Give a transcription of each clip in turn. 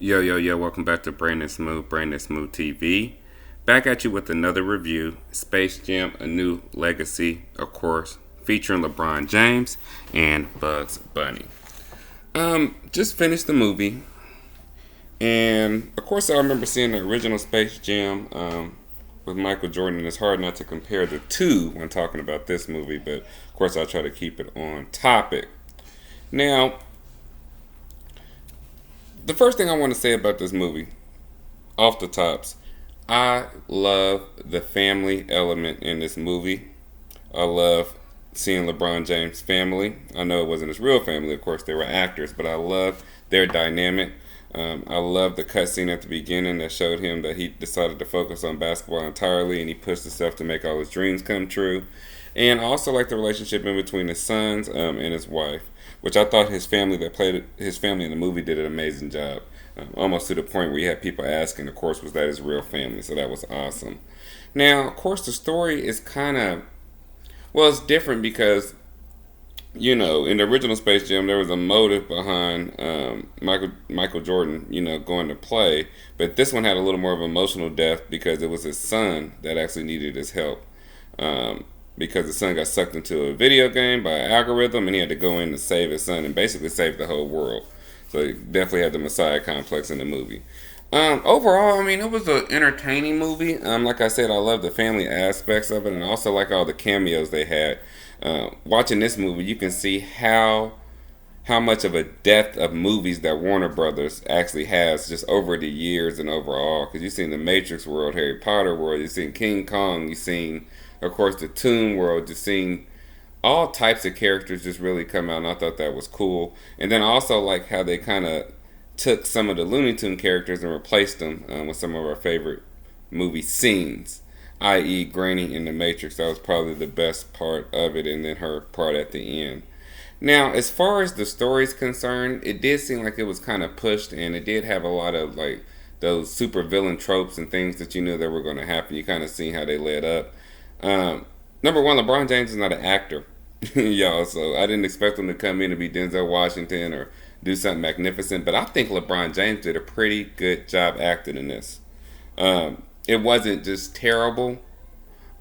Yo, welcome back to Brandon Smooth TV. Back at you with another review, Space Jam, A New Legacy, of course, featuring LeBron James and Bugs Bunny. Just finished the movie, and of course I remember seeing the original Space Jam with Michael Jordan, and it's hard not to compare the two when talking about this movie, but of course I try to keep it on topic. Now, the first thing I want to say about this movie, off the tops, I love the family element in this movie. I love seeing LeBron James' family. I know it wasn't his real family, of course, they were actors, but I love their dynamic. I love the cutscene at the beginning that showed him that he decided to focus on basketball entirely, and he pushed himself to make all his dreams come true. And I also like the relationship in between his sons and his wife, which I thought his family that played his family in the movie did an amazing job. Almost to the point where you had people asking, of course, was that his real family? So that was awesome. Now, of course, the story is kind of, well, it's different because, you know, in the original Space Jam, there was a motive behind Michael Jordan, going to play. But this one had a little more of emotional depth because it was his son that actually needed his help. Because the son got sucked into a video game by an algorithm, and he had to go in to save his son and basically save the whole world. So he definitely had the Messiah complex in the movie. Overall, I mean, it was an entertaining movie. Like I said, I love the family aspects of it, and also like all the cameos they had. Watching this movie, you can see how much of a depth of movies that Warner Brothers actually has just over the years and overall. Because you've seen the Matrix world, Harry Potter world, you've seen King Kong, you've seen, of course, the Toon world, you've seen all types of characters just really come out, and I thought that was cool. And then also like how they kind of took some of the Looney Tune characters and replaced them with some of our favorite movie scenes, i.e. Granny in the Matrix. That was probably the best part of it, and then her part at the end. Now, as far as the story is concerned, it did seem like it was kind of pushed, and it did have a lot of like those super villain tropes and things that you knew that were going to happen. You kind of see how they led up. Number one, LeBron James is not an actor, y'all, so I didn't expect him to come in and be Denzel Washington or do something magnificent, but I think LeBron James did a pretty good job acting in this. It wasn't just terrible,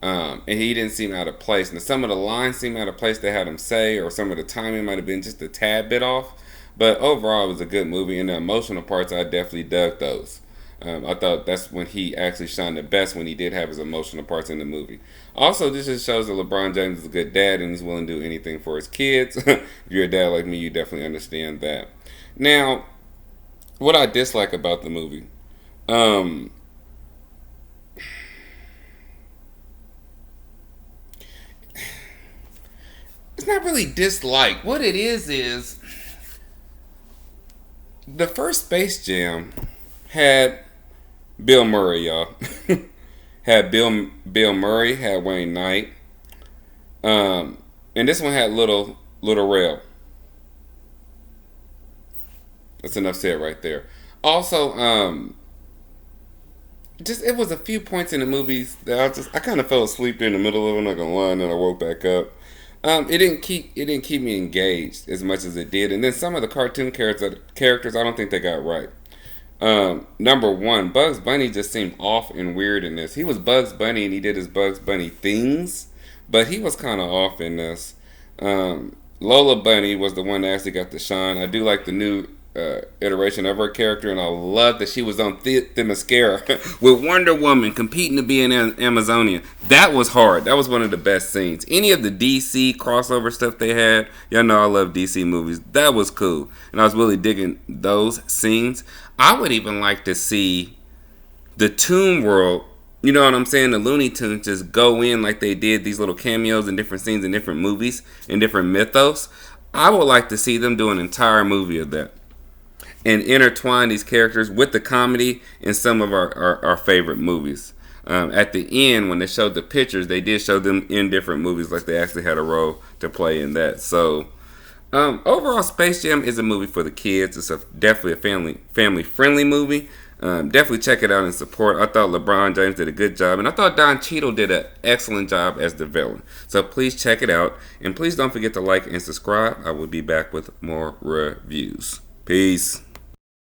and he didn't seem out of place. Now, some of the lines seemed out of place they had him say, or some of the timing might have been just a tad bit off, but overall it was a good movie, and the emotional parts, I definitely dug those. I thought that's when he actually shined the best, when he did have his emotional parts in the movie. Also, this just shows that LeBron James is a good dad and he's willing to do anything for his kids. If you're a dad like me, you definitely understand that. Now, what I dislike about the movie, it's not really dislike. What it is the first Space Jam had Bill Murray, y'all. Had Bill Murray, had Wayne Knight. And this one had Little Rail. That's enough said right there. Also, just it was a few points in the movies that I kind of fell asleep in the middle of them, I'm not gonna lie, and then I woke back up. It didn't keep me engaged as much as it did. And then some of the cartoon characters I don't think they got right. Number one, Bugs Bunny just seemed off and weird in this. He was Bugs Bunny and he did his Bugs Bunny things, but he was kind of off in this. Lola Bunny was the one that actually got the shine. I do like the new iteration of her character, and I love that she was on the mascara with Wonder Woman competing to be an Amazonia. That was hard. That was one of the best scenes. Any of the DC crossover stuff they had, y'all know I love DC movies. That was cool, and I was really digging those scenes. I would even like to see the Toon World, you know what I'm saying, the Looney Tunes just go in like they did these little cameos in different scenes in different movies, in different mythos. I would like to see them do an entire movie of that and intertwine these characters with the comedy in some of our favorite movies. At the end, when they showed the pictures, they did show them in different movies, like they actually had a role to play in that. So, overall, Space Jam is a movie for the kids. It's definitely a family-friendly movie. Definitely check it out and support. I thought LeBron James did a good job, and I thought Don Cheadle did an excellent job as the villain. So please check it out, and please don't forget to like and subscribe. I will be back with more reviews. Peace.